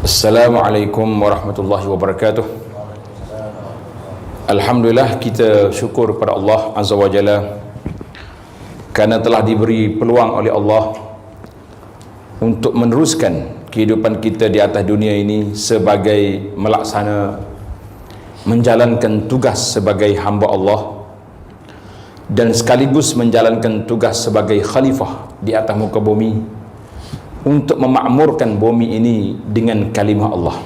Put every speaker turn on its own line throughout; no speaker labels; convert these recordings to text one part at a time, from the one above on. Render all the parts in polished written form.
Assalamualaikum warahmatullahi wabarakatuh. Alhamdulillah, kita syukur pada Allah Azza wa Jalla kerana telah diberi peluang oleh Allah untuk meneruskan kehidupan kita di atas dunia ini sebagai menjalankan tugas sebagai hamba Allah dan sekaligus menjalankan tugas sebagai khalifah di atas muka bumi untuk memakmurkan bumi ini dengan kalimah Allah.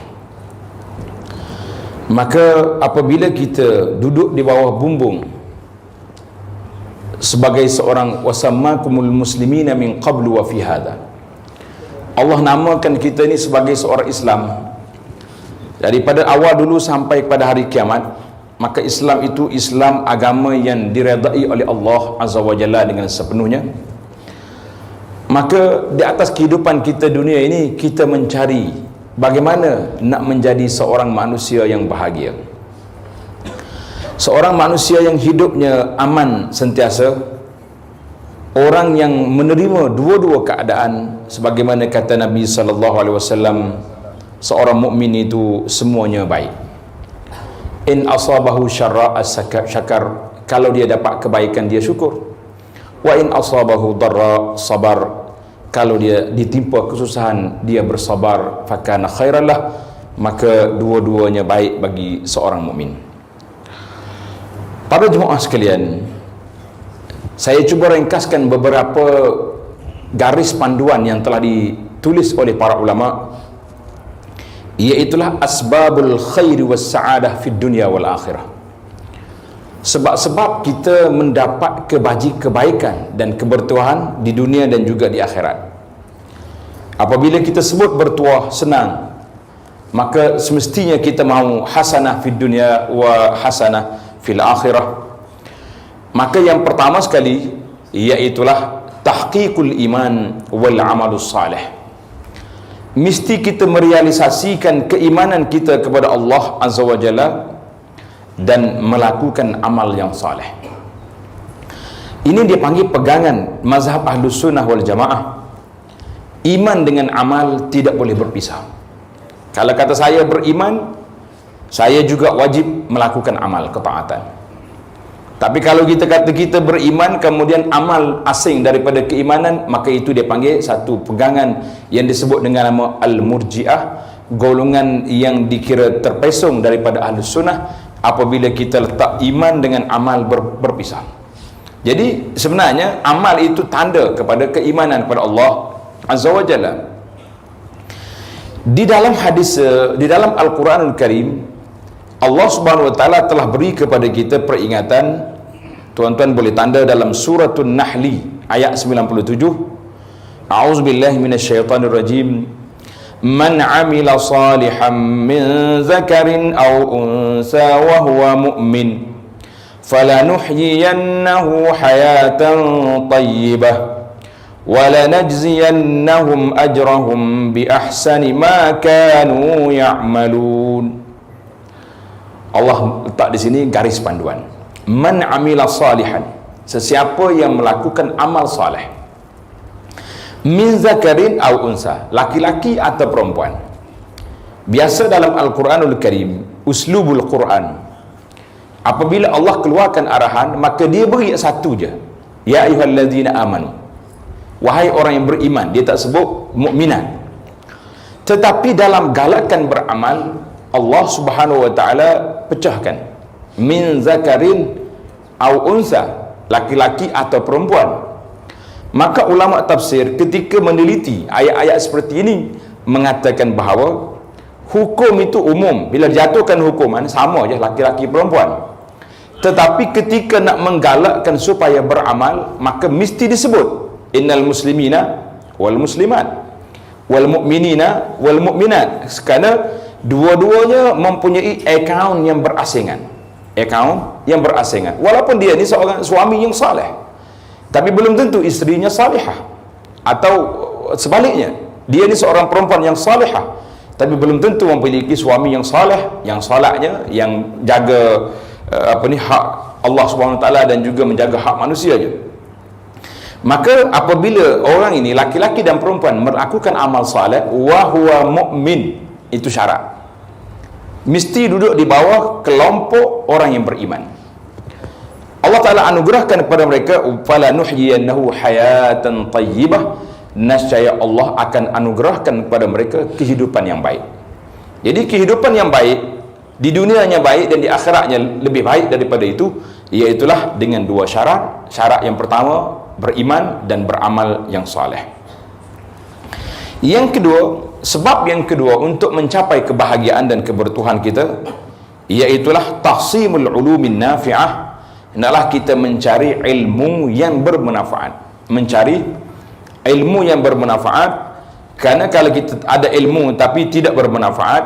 Maka apabila kita duduk di bawah bumbung sebagai seorang wasammakumul muslimina min qablu wa fi hadha, Allah namakan kita ini sebagai seorang Islam daripada awal dulu sampai pada hari kiamat. Maka Islam itu Islam agama yang diredai oleh Allah Azza wa Jalla dengan sepenuhnya. Maka di atas kehidupan kita dunia ini, kita mencari bagaimana nak menjadi seorang manusia yang bahagia, seorang manusia yang hidupnya aman sentiasa, orang yang menerima dua-dua keadaan, sebagaimana kata Nabi SAW, seorang mukmin itu semuanya baik. In asabahu syarra syakar, kalau dia dapat kebaikan dia syukur. Wa in asabahu darra sabar, kalau dia ditimpa kesusahan dia bersabar. Fakana khairallah, maka dua-duanya baik bagi seorang mukmin. Para jemaah sekalian, saya cuba ringkaskan beberapa garis panduan yang telah ditulis oleh para ulama, iaitulah asbabul khairi was sa'adah fid dunya wal akhirah. Sebab-sebab kita mendapat kebaikan dan kebertuahan di dunia dan juga di akhirat. Apabila kita sebut bertuah senang, maka semestinya kita mahu hasanah fid dunya wa hasanah fil akhirah. Maka yang pertama sekali iaitulah tahqiqul iman wal amalus salih. Mesti kita merealisasikan keimanan kita kepada Allah Azza wa Jalla dan melakukan amal yang saleh. Ini dia panggil pegangan mazhab Ahlus Sunnah wal Jamaah. Iman dengan amal tidak boleh berpisah. Kalau kata saya beriman, saya juga wajib melakukan amal ketaatan. Tapi kalau kita kata kita beriman kemudian amal asing daripada keimanan, maka itu dia panggil satu pegangan yang disebut dengan nama Al-Murji'ah, golongan yang dikira terpesong daripada Ahlus Sunnah apabila kita letak iman dengan amal berpisah. Jadi sebenarnya amal itu tanda kepada keimanan kepada Allah Azza wa Jalla. Di dalam hadis, di dalam Al-Quranul Karim, Allah Subhanahu wa Ta'ala telah beri kepada kita peringatan. Tuan-tuan boleh tanda dalam suratul Nahli ayat 97. A'udzubillahi minasyaitonirrajim. Man amila salihan min zakarin aw unsa wa huwa mu'min falanuhyiyannahu hayatan tayyibah wa lanajziyannahum ajrahum bi ahsani ma kanu ya'malun. Allah letak di sini garis panduan. Man amila salihan, sesiapa yang melakukan amal saleh, min zakarin aw unsa, laki-laki atau perempuan. Biasa dalam Al-Quranul Karim, uslubul Quran, apabila Allah keluarkan arahan, maka dia beri satu je, ya ayyuhallazina amanu, wahai orang yang beriman. Dia tak sebut mukminat. Tetapi dalam galakan beramal, Allah Subhanahu wa Ta'ala pecahkan min zakarin aw unsa, laki-laki atau perempuan. Maka ulama tafsir ketika meneliti ayat-ayat seperti ini mengatakan bahawa hukum itu umum. Bila jatuhkan hukuman sama je laki-laki perempuan. Tetapi ketika nak menggalakkan supaya beramal, maka mesti disebut innal muslimina wal muslimat wal mu'minina wal mu'minat, kerana dua-duanya mempunyai akaun yang berasingan. Akaun yang berasingan. Walaupun dia ni seorang suami yang saleh, tapi belum tentu isterinya salihah. Atau sebaliknya, dia ni seorang perempuan yang salihah, tapi belum tentu memiliki suami yang saleh, yang salatnya, yang jaga hak Allah Subhanahu Wa Taala dan juga menjaga hak manusia je. Maka apabila orang ini, laki-laki dan perempuan, melakukan amal saleh, wa huwa mu'min, Itu syarat. Mesti duduk di bawah kelompok orang yang beriman. Allah Ta'ala anugerahkan kepada mereka, fala nuhyiyannahu hayatan tayyibah, nescaya Allah akan anugerahkan kepada mereka kehidupan yang baik. Jadi kehidupan yang baik di dunianya baik dan di akhiratnya lebih baik daripada itu, iaitulah dengan dua syarat. Syarat yang pertama, beriman dan beramal yang soleh. Yang kedua, sebab yang kedua untuk mencapai kebahagiaan dan kebertuhan kita, iaitulah tahsimul ulumin nafi'ah. Hendaklah kita mencari ilmu yang bermanfaat. Mencari ilmu yang bermanfaat, kerana kalau kita ada ilmu tapi tidak bermanfaat,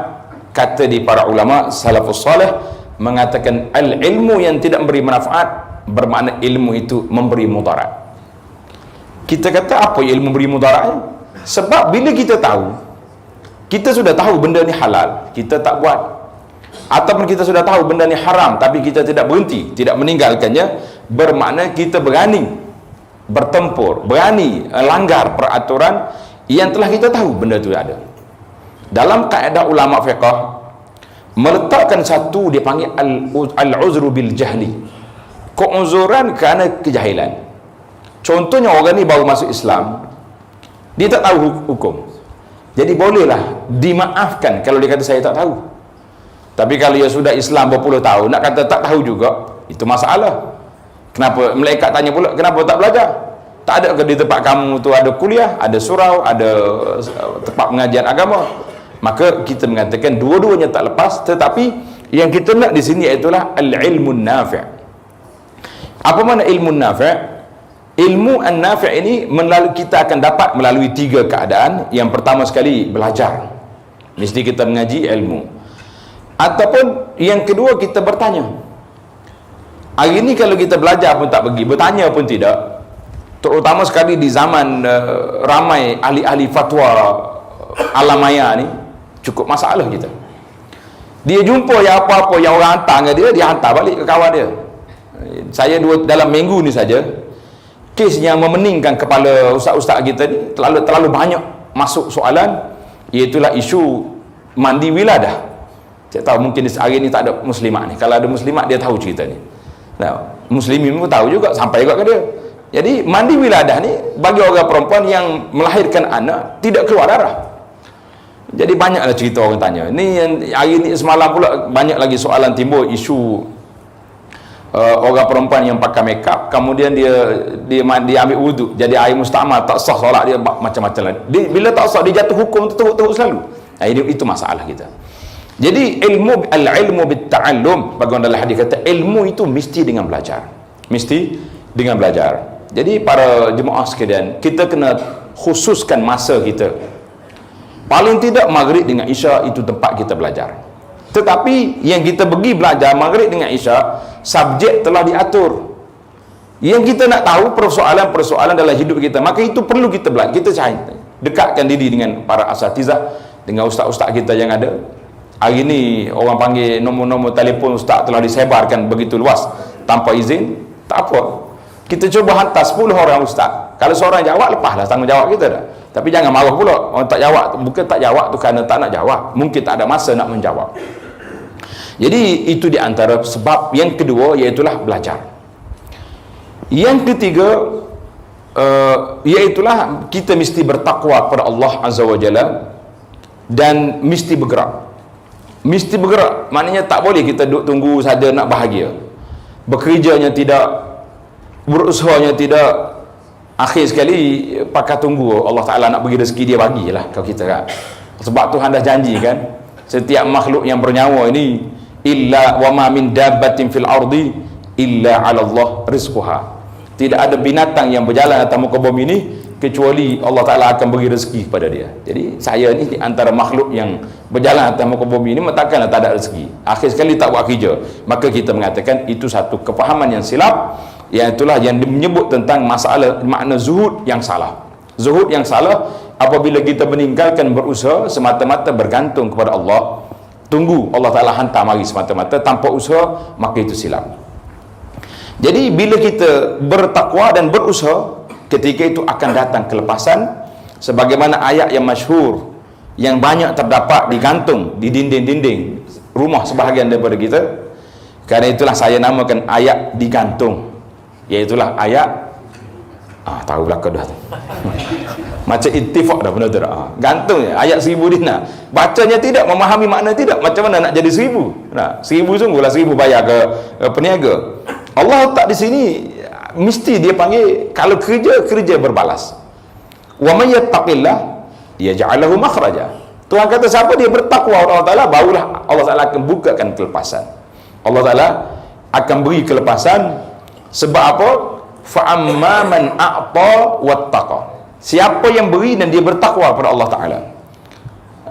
kata di para ulama salafus salih mengatakan al-ilmu yang tidak memberi manfaat bermakna ilmu itu memberi mudarat. Kita kata apa ilmu beri mudaratnya? Sebab bila kita tahu, kita sudah tahu benda ni halal, kita tak buat. Ataupun kita sudah tahu benda ni haram tapi kita tidak berhenti, tidak meninggalkannya, bermakna kita berani bertempur, berani langgar peraturan yang telah kita tahu benda itu ada. Dalam kaedah ulama fiqh meletakkan satu dia panggil al-uzru bil jahli, keuzuran kerana kejahilan. Contohnya orang ni baru masuk Islam, dia tak tahu hukum, jadi bolehlah dimaafkan kalau dia kata saya tak tahu. Tapi kalau dia sudah Islam berpuluh tahun, nak kata tak tahu juga, itu masalah. Kenapa? Malaikat tanya pula, kenapa tak belajar? Tak ada ke di tempat kamu tu ada kuliah, ada surau, ada tempat pengajian agama? Maka kita mengatakan dua-duanya tak lepas, tetapi yang kita nak di sini itulah al-ilmun nafi'. Apa makna ilmu nafi'? Ilmu an-nafi' ini kita akan dapat melalui tiga keadaan. Yang pertama sekali, belajar. Mesti kita mengaji ilmu. Ataupun yang kedua, kita bertanya. Hari ini kalau kita belajar pun tak pergi, bertanya pun tidak, terutama sekali di zaman ramai ahli-ahli fatwa alam maya ni, cukup masalah kita. Dia jumpa yang apa-apa yang orang hantar dengan dia hantar balik ke kawan dia. Saya dalam minggu ni saja, kes yang memeningkan kepala ustaz-ustaz kita ni, terlalu banyak masuk soalan, iaitulah isu mandi wiladah. Saya tahu mungkin hari ni tak ada muslimat ni. Kalau ada muslimat dia tahu cerita ni. Nah, muslimin pun tahu juga, sampai juga ke dia. Jadi mandi wiladah ni bagi orang perempuan yang melahirkan anak tidak keluar darah. Jadi banyaklah cerita orang tanya. Ni yang hari ni semalam pula banyak lagi soalan timbul, isu orang perempuan yang pakai makeup, kemudian dia ambil wuduk, jadi air mustamal, tak sah solat dia, macam-macam lah. Bila tak sah dia jatuh hukum teruk-teruk selalu. Nah, itu masalah kita. Jadi al-ilmu bit-ta'allum, bagaimana dalam hadis kata, ilmu itu mesti dengan belajar. Mesti dengan belajar. Jadi para jemaah sekalian, kita kena khususkan masa kita. Paling tidak maghrib dengan isya itu tempat kita belajar. Tetapi yang kita pergi belajar maghrib dengan isya, subjek telah diatur. Yang kita nak tahu persoalan-persoalan dalam hidup kita, maka itu perlu kita belajar. Kita cari, dekatkan diri dengan para asatizah, dengan ustaz-ustaz kita yang ada. Hari ini orang panggil nombor-nombor telefon ustaz telah disebarkan begitu luas tanpa izin. Tak apa, kita cuba hantar 10 orang ustaz. Kalau seorang jawab, lepaslah tanggungjawab kita dah. Tapi jangan marah pula orang tak jawab. Bukan tak jawab tu kerana tak nak jawab, mungkin tak ada masa nak menjawab. Jadi itu di antara sebab yang kedua, iaitulah belajar. Yang ketiga, iaitulah kita mesti bertakwa kepada Allah Azza wa Jalla dan mesti bergerak. Mesti bergerak, maknanya tak boleh kita duduk tunggu saja nak bahagia. Bekerjanya tidak, berusahanya tidak, akhir sekali pakai tunggu Allah Ta'ala nak bagi rezeki, dia bagilah kalau kita kan. Sebab Tuhan dah janji kan, setiap makhluk yang bernyawa ini, illa wa ma min dabbatin fil ardi illa 'ala Allah rizquha. Tidak ada binatang yang berjalan atas muka bumi ini kecuali Allah Ta'ala akan beri rezeki kepada dia. Jadi saya ni di antara makhluk yang berjalan atas muka bumi ini, takkanlah tak ada rezeki. Akhir sekali tak buat kerja. Maka kita mengatakan itu satu kefahaman yang silap, yang itulah yang menyebut tentang masalah makna zuhud yang salah. Zuhud yang salah apabila kita meninggalkan berusaha semata-mata bergantung kepada Allah, tunggu Allah Ta'ala hantar mari semata-mata tanpa usaha, maka itu silap. Jadi bila kita bertakwa dan berusaha, ketika itu akan datang kelepasan, sebagaimana ayat yang masyhur yang banyak terdapat digantung di dinding-dinding rumah sebahagian daripada kita. Kerana itulah saya namakan ayat digantung, iaitulah ayat tahu belakang dah tu. Macam ittifaq dah benda tu dah. Gantung je ayat 1000 dinar. Bacanya tidak, memahami makna tidak, macam mana nak jadi 1000? Nah, 1000 sungguhlah 1000 bayar ke peniaga. Allah tak di sini mesti dia panggil kalau kerja berbalas. Wa may yattaqillah yaj'al lahu makhraja. Tuhan kata siapa dia bertakwa Allah Taala, barulah Allah Taala akan bukakan kelepasan. Allah Taala akan beri kelepasan. Sebab apa? Fa amma man a'ta wattaqa. Siapa yang beri dan dia bertakwa kepada Allah Taala.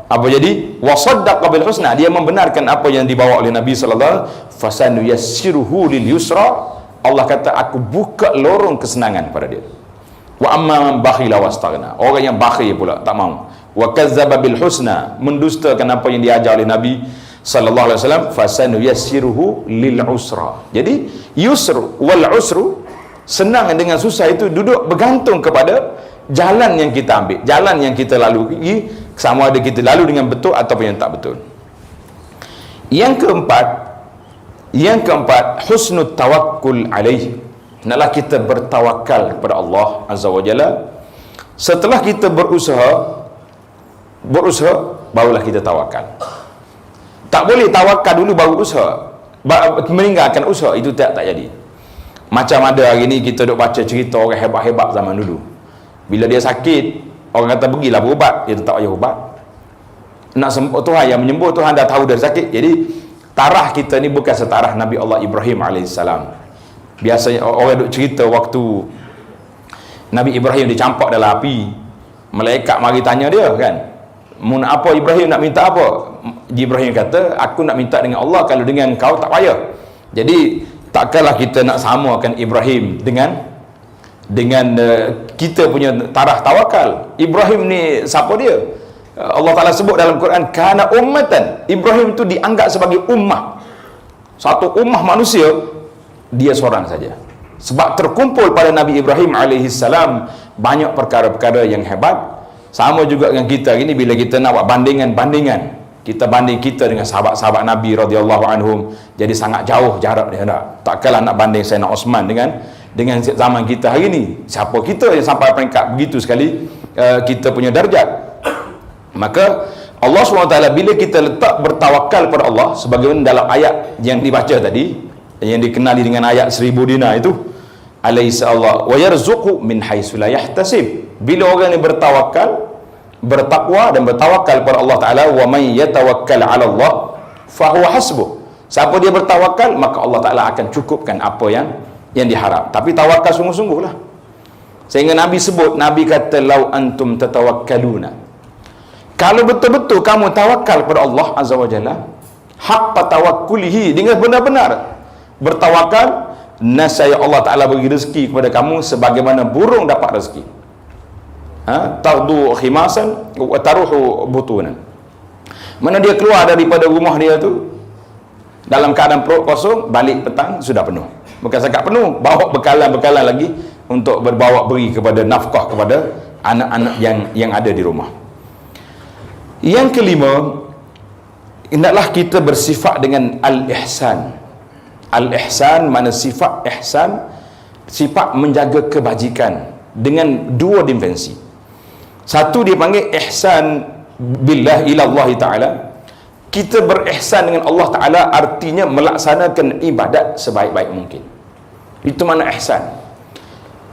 Apa jadi? Wa saddaqa bil husna, dia membenarkan apa yang dibawa oleh Nabi sallallahu alaihi wasallam, fasanuyassiruhu lil yusra. Allah kata aku buka lorong kesenangan pada dia. Wa amma man bakhila wastaghna, orang yang bakhil pula tak mau. Wa kadzdzaba bil husna, mendustakan apa yang diajar oleh Nabi sallallahu alaihi wasallam, fasanuyassiruhu lil usra. Jadi yusru wal usru, senang dengan susah itu duduk bergantung kepada jalan yang kita ambil, jalan yang kita lalui, sama ada kita lalu dengan betul ataupun yang tak betul. Yang keempat, husnul tawakkul alaihi. Hendaklah kita bertawakal kepada Allah Azza wa Jalla. Setelah kita berusaha barulah kita tawakal. Tak boleh tawakal dulu baru usaha, meninggalkan usaha itu tak jadi. Macam ada hari ni kita duk baca cerita orang hebat-hebat zaman dulu. Bila dia sakit, orang kata pergilah berubat, dia tak payah ubat. Nak sembuh, Tuhan yang menyembuh, Tuhan dah tahu dia sakit. Jadi tarah kita ni bukan setarah Nabi Allah Ibrahim AS. Biasanya orang duk cerita waktu Nabi Ibrahim dicampak dalam api, malaikat mari tanya dia kan, mu nak apa Ibrahim, nak minta apa? Ibrahim kata, aku nak minta dengan Allah, kalau dengan kau tak payah. Jadi takkanlah kita nak samakan Ibrahim dengan kita punya tarah tawakal. Ibrahim ni siapa dia? Allah Ta'ala sebut dalam Quran, kana ummatan. Ibrahim tu dianggap sebagai ummah, satu ummah manusia, dia seorang saja. Sebab terkumpul pada Nabi Ibrahim alaihissalam banyak perkara-perkara yang hebat. Sama juga dengan kita ini, bila kita nak buat bandingan, kita banding kita dengan sahabat-sahabat Nabi radhiyallahu anhum, jadi sangat jauh jarak dia. Takkanlah nak banding Sayyidina Osman dengan zaman kita hari ni. Siapa kita yang sampai peringkat begitu sekali kita punya darjat? Maka Allah SWT bila kita letak bertawakal pada Allah, sebagaimana dalam ayat yang dibaca tadi, yang dikenali dengan ayat 1000 dinar itu, alaysa Allah wa yarzuqu min haitsu la yahtasib. Bila orang ni bertakwa dan bertawakal kepada Allah Taala, wa may yatawakkal 'ala Allah fa huwa hasbuh. Siapa dia bertawakal, maka Allah Taala akan cukupkan apa yang diharap. Tapi tawakal sungguh-sungguhlah. Sehingga Nabi sebut, Nabi kata, lau antum tatawakkaluna, kalau betul-betul kamu tawakal kepada Allah Azza wa Jalla, haqqa tawakkulihi, dengan benar-benar bertawakal, nasaya Allah Ta'ala beri rezeki kepada kamu sebagaimana burung dapat rezeki. Tardu khimasan wa taruhu butunan. Mana dia keluar daripada rumah dia tu dalam keadaan perut kosong, balik petang sudah penuh. Bukan sekat penuh, bawa bekalan-bekalan lagi untuk beri kepada nafkah kepada anak-anak yang ada di rumah. Yang kelima, hendaklah kita bersifat dengan al-ihsan. Al-ihsan mana sifat ihsan, sifat menjaga kebajikan dengan dua dimensi. Satu dia panggil ihsan billah ila Allah Ta'ala. Kita berihsan dengan Allah Ta'ala artinya melaksanakan ibadat sebaik-baik mungkin. Itu mana ihsan.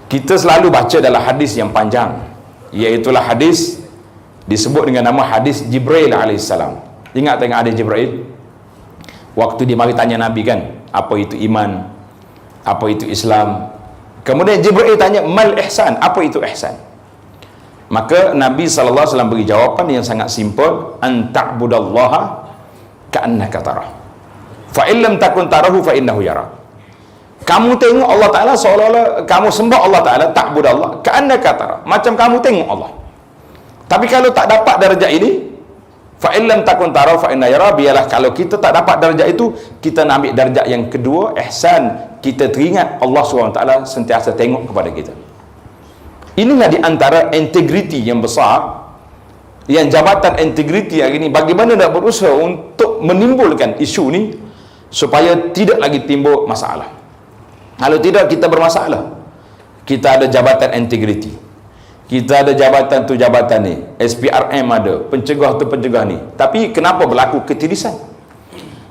Kita selalu baca dalam hadis yang panjang, iaitulah hadis disebut dengan nama hadis Jibril alaihissalam. Ingat tengok hadis Jibril waktu dia mari tanya Nabi kan, apa itu iman, apa itu Islam. Kemudian Jibril tanya, mal ihsan, apa itu ihsan? Maka Nabi SAW beri jawapan yang sangat simple, an ta'budallaha ka'annaka tarah, fa in lam takun tarahu fa innahu yara. Kamu tengok Allah Ta'ala seolah-olah kamu sembah Allah Ta'ala, ta'budallah ka'annaka tarah, macam kamu tengok Allah. Tapi kalau tak dapat darjah ini, fa in lam takun tarahu fa innahu yara, biarlah kalau kita tak dapat darjah itu, kita nak ambil darjah yang kedua, ihsan, kita teringat Allah SWT sentiasa tengok kepada kita. Inilah di antara integriti yang besar yang jabatan integriti hari ini, bagaimana nak berusaha untuk menimbulkan isu ni supaya tidak lagi timbul masalah. Kalau tidak, kita bermasalah. Kita ada jabatan integriti, kita ada jabatan tu jabatan ni, SPRM ada, pencegah tu pencegah ni, tapi kenapa berlaku ketirisan?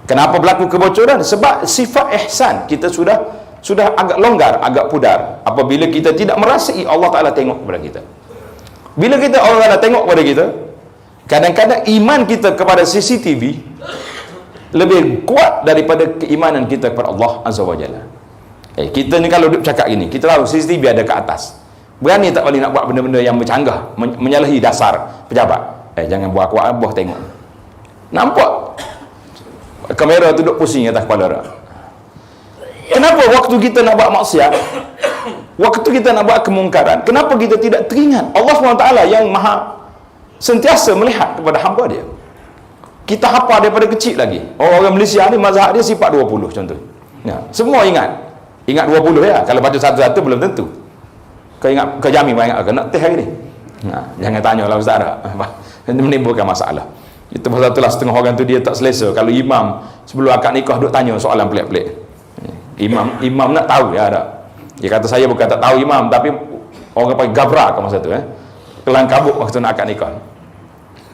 Kenapa berlaku kebocoran? Sebab sifat ihsan kita sudah agak longgar, agak pudar apabila kita tidak merasai Allah Ta'ala tengok kepada kita. Bila kita Allah Ta'ala tengok kepada kita, kadang-kadang iman kita kepada CCTV lebih kuat daripada keimanan kita kepada Allah Azza wa Jalla. Kita ni kalau duduk cakap gini, kita tahu CCTV ada ke atas, berani tak boleh nak buat benda-benda yang bercanggah, menyalahi dasar pejabat. Jangan buat kuat abah tengok. Nampak kamera tu duduk pusing atas kepala dah. Kenapa waktu kita nak buat maksiat, waktu kita nak buat kemungkaran, kenapa kita tidak teringat Allah SWT yang maha sentiasa melihat kepada hamba dia? Kita hafal daripada kecil lagi. Orang Malaysia ni mazhab dia sifat 20 contoh. Semua ingat 20 ya. Kalau baca satu-satu belum tentu. Kau ingat, kau jamin ingat ke nak teh hari ni? Jangan tanya lah ustaz dah. Itu menimbulkan masalah. Itu pasal itulah setengah orang tu dia tak selesa kalau imam sebelum akad nikah duk tanya soalan pelik-pelik. Imam nak tahu ya tak? Dia kata saya bukan tak tahu imam, tapi orang panggil gabra ke masa tu kelang kabut waktu nak akad nikah.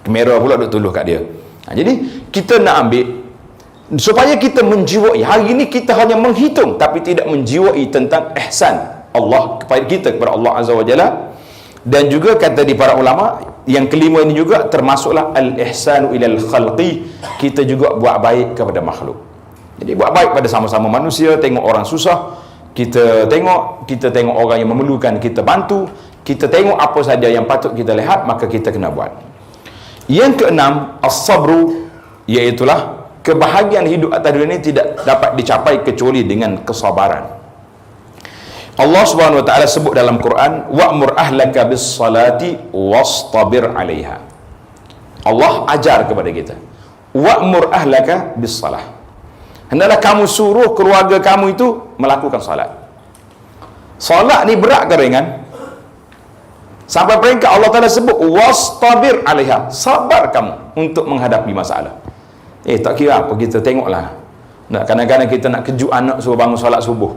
Kamera pula duk tuluh kat dia. Jadi kita nak ambil supaya kita menjiwai. Hari ini kita hanya menghitung tapi tidak menjiwai tentang ihsan Allah kepada kita, kepada Allah Azza wa Jalla. Dan juga kata di para ulama, yang kelima ini juga termasuklah al-ihsanu ilal khalqi, kita juga buat baik kepada makhluk. Jadi buat baik pada sama-sama manusia. Tengok orang susah, kita tengok orang yang memerlukan, kita bantu. Kita tengok apa saja yang patut kita lihat, maka kita kena buat. Yang keenam, as-sabru, iaitulah kebahagiaan hidup atas dunia ini tidak dapat dicapai kecuali dengan kesabaran. Allah Subhanahu wa taala sebut dalam Quran, wa'mur ahlaka bis-salati wastabir 'alaiha. Allah ajar kepada kita, wa'mur ahlaka bis-salah. Hendaklah kamu suruh keluarga kamu itu melakukan salat. Salat ni berat ke ringan? Sampai peringkat Allah Taala sebut wastabir 'alaiha, sabar kamu untuk menghadapi masalah. Tak kira apa, kita tengoklah. Kadang-kadang kita nak kejut anak suruh bangun solat subuh,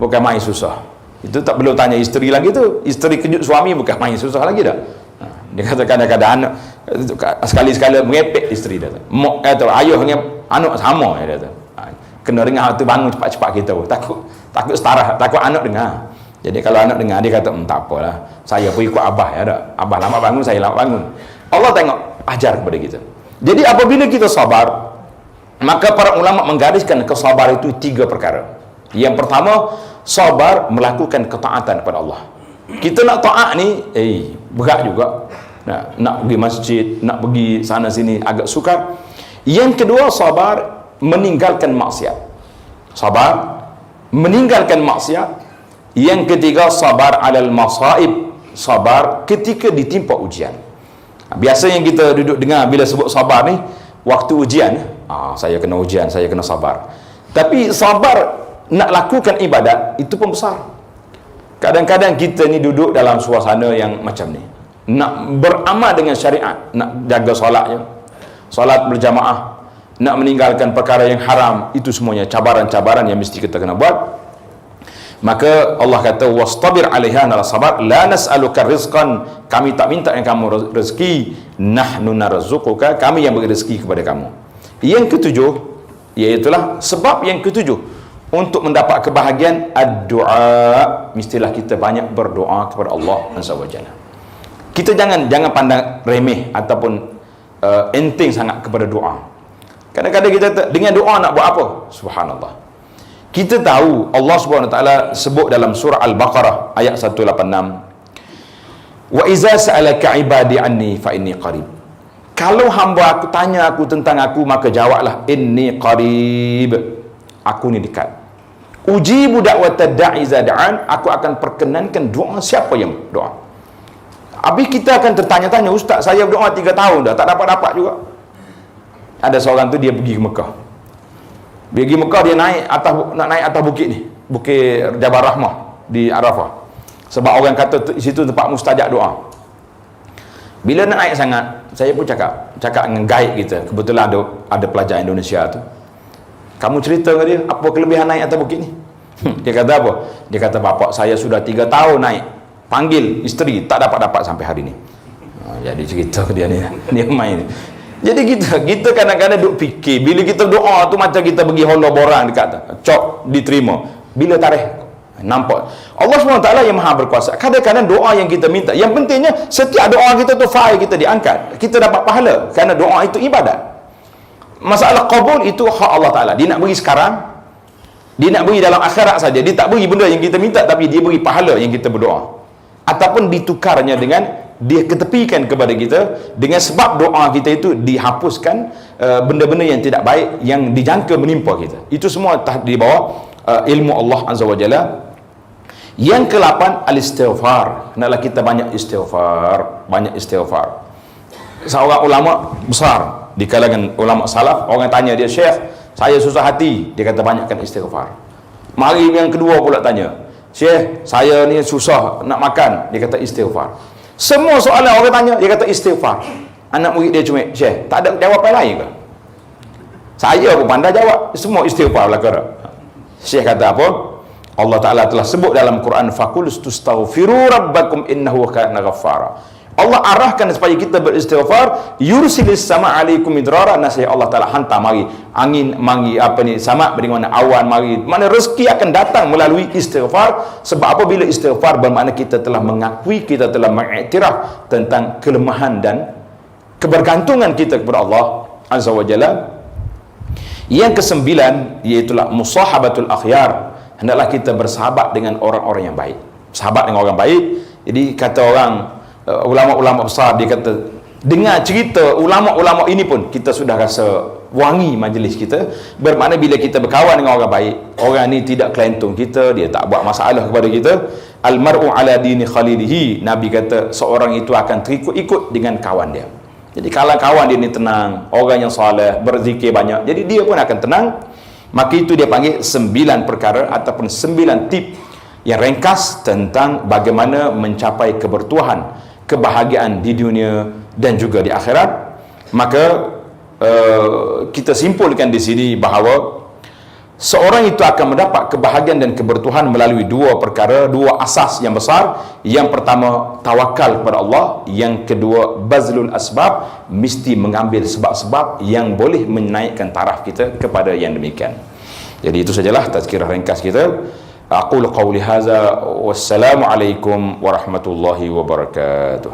bukan main susah. Itu tak perlu tanya isteri lagi tu. Isteri kejut suami bukan main susah lagi dah. Dia kata kadang-kadang anak sekali-sekala merepek isteri dia. Mak kata ayah dengan anak sama dia kata. Kena dengar tu bangun cepat-cepat kita. Takut setara, takut anak dengar. Jadi kalau anak dengar dia kata tak apalah. Saya pun ikut abah ya dak. Abah lama bangun, saya lama bangun. Allah tengok ajar kepada kita. Jadi apabila kita sabar, maka para ulama menggariskan kesabar itu 3 perkara. Yang pertama, sabar melakukan ketaatan kepada Allah. Kita nak taat ni berat juga. Nak pergi masjid, nak pergi sana sini agak sukar. Yang kedua, sabar meninggalkan maksiat. Sabar meninggalkan maksiat. Yang ketiga, sabar alal masaib, sabar ketika ditimpa ujian. Biasa yang kita duduk dengar bila sebut sabar ni waktu ujian, saya kena ujian, saya kena sabar. Tapi sabar nak lakukan ibadat itu pun besar. Kadang-kadang kita ni duduk dalam suasana yang macam ni, nak beramal dengan syariat, nak jaga solatnya, solat berjamaah, nak meninggalkan perkara yang haram, itu semuanya cabaran-cabaran yang mesti kita kena buat. Maka Allah kata wastabir 'alaiha, adalah sabar. La nas'aluka rizqan, kami tak minta yang kamu rezeki, nahnu narzuquka, kami yang beri rezeki kepada kamu. Yang ketujuh, iaitulah sebab yang ketujuh untuk mendapat kebahagiaan, ad-du'a, mestilah kita banyak berdoa kepada Allah Azza wa Jalla. Kita jangan pandang remeh ataupun enteng sangat kepada doa. Kadang-kadang kita dengan doa nak buat apa? Subhanallah. Kita tahu Allah Subhanahu wa taala sebut dalam surah Al-Baqarah ayat 186, wa iza sa'alaka ibadi anni fa inni qarib. Kalau hamba aku tanya aku tentang aku, maka jawablah inni qarib, aku ni dekat. Ujibu da'watad da'i iza da'an, aku akan perkenankan doa siapa yang doa. Habis kita akan tertanya-tanya, ustaz saya berdoa 3 tahun dah tak dapat-dapat juga. Ada seorang tu dia pergi ke Mekah. Dia pergi Mekah, dia nak naik atas bukit ni, Bukit Jabal Rahmah di Arafah. Sebab orang kata situ tempat mustajab doa. Bila nak naik sangat, saya pun cakap dengan guide kita, kebetulan ada pelajar Indonesia tu. Kamu cerita ke dia, apa kelebihan naik atas bukit ni? Dia kata apa? Dia kata, bapak saya sudah 3 tahun naik, panggil isteri, tak dapat-dapat sampai hari ni. Jadi cerita ke dia ni, dia main. Jadi kita kadang-kadang duk fikir, bila kita doa tu macam kita pergi hollow borang dekat, cop diterima. Bila tarikh nampak Allah SWT yang maha berkuasa. Kadang-kadang doa yang kita minta, yang pentingnya setiap doa kita tu file kita diangkat, kita dapat pahala, kerana doa itu ibadat. Masalah qabul itu hak Allah Ta'ala. Dia nak beri sekarang, dia nak beri dalam akhirat saja. Dia tak beri benda yang kita minta, tapi dia beri pahala yang kita berdoa, ataupun ditukarnya dengan dia ketepikan kepada kita, dengan sebab doa kita itu dihapuskan benda-benda yang tidak baik yang dijangka menimpa kita. Itu semua di bawah ilmu Allah Azza wa Jalla. Yang ke-8, al-istighfar. Hendaklah kita banyak istighfar. Seorang ulama besar di kalangan ulama salaf, orang tanya dia, Syekh, saya susah hati. Dia kata, banyakkan istighfar. Mari yang kedua pula tanya, Syekh, saya ni susah nak makan. Dia kata, istighfar. Semua soalan orang tanya, dia kata istighfar. Anak murid dia cuma, Syekh, tak ada jawapan lain ke? Saya pun pandai jawab, semua istighfar belakang. Syekh kata apa? Allah Ta'ala telah sebut dalam Quran, faqul istaghfiru rabbakum innahu kana ghaffara. Allah arahkan supaya kita beristighfar, yursilis sama alaikum midrara. Nasihat Allah Ta'ala hantar mari angin, mari sama bagaimana awan, mari mana rezeki akan datang melalui istighfar. Sebab apa? Bila istighfar bermakna kita telah mengakui, kita telah mengiktiraf tentang kelemahan dan kebergantungan kita kepada Allah Azza wa Jalla. Yang ke-9, iaitulah musahabatul akhyar. Hendaklah kita bersahabat dengan orang-orang yang baik. Sahabat dengan orang baik. Jadi kata orang, ulama-ulama besar, dia kata, dengar cerita ulama-ulama ini pun kita sudah rasa wangi majlis kita. Bermakna bila kita berkawan dengan orang baik, orang ni tidak kelentung kita, dia tak buat masalah kepada kita. Al-mar'u ala dini khalilihi. Nabi kata, seorang itu akan terikut-ikut dengan kawan dia. Jadi kalau kawan dia ni tenang, orang yang soleh, berzikir banyak, jadi dia pun akan tenang. Maka itu dia panggil 9 perkara ataupun 9 tip yang ringkas tentang bagaimana mencapai kebertuahan, kebahagiaan di dunia dan juga di akhirat. Maka kita simpulkan di sini bahawa seorang itu akan mendapat kebahagiaan dan kebertuahan melalui 2 perkara, 2 asas yang besar. Yang pertama, tawakal kepada Allah. Yang kedua, bazlul asbab, mesti mengambil sebab-sebab yang boleh menaikkan taraf kita kepada yang demikian. Jadi itu sajalah tazkirah ringkas kita. Aqulu qawli hadza, wassalamu alaikum warahmatullahi wabarakatuh.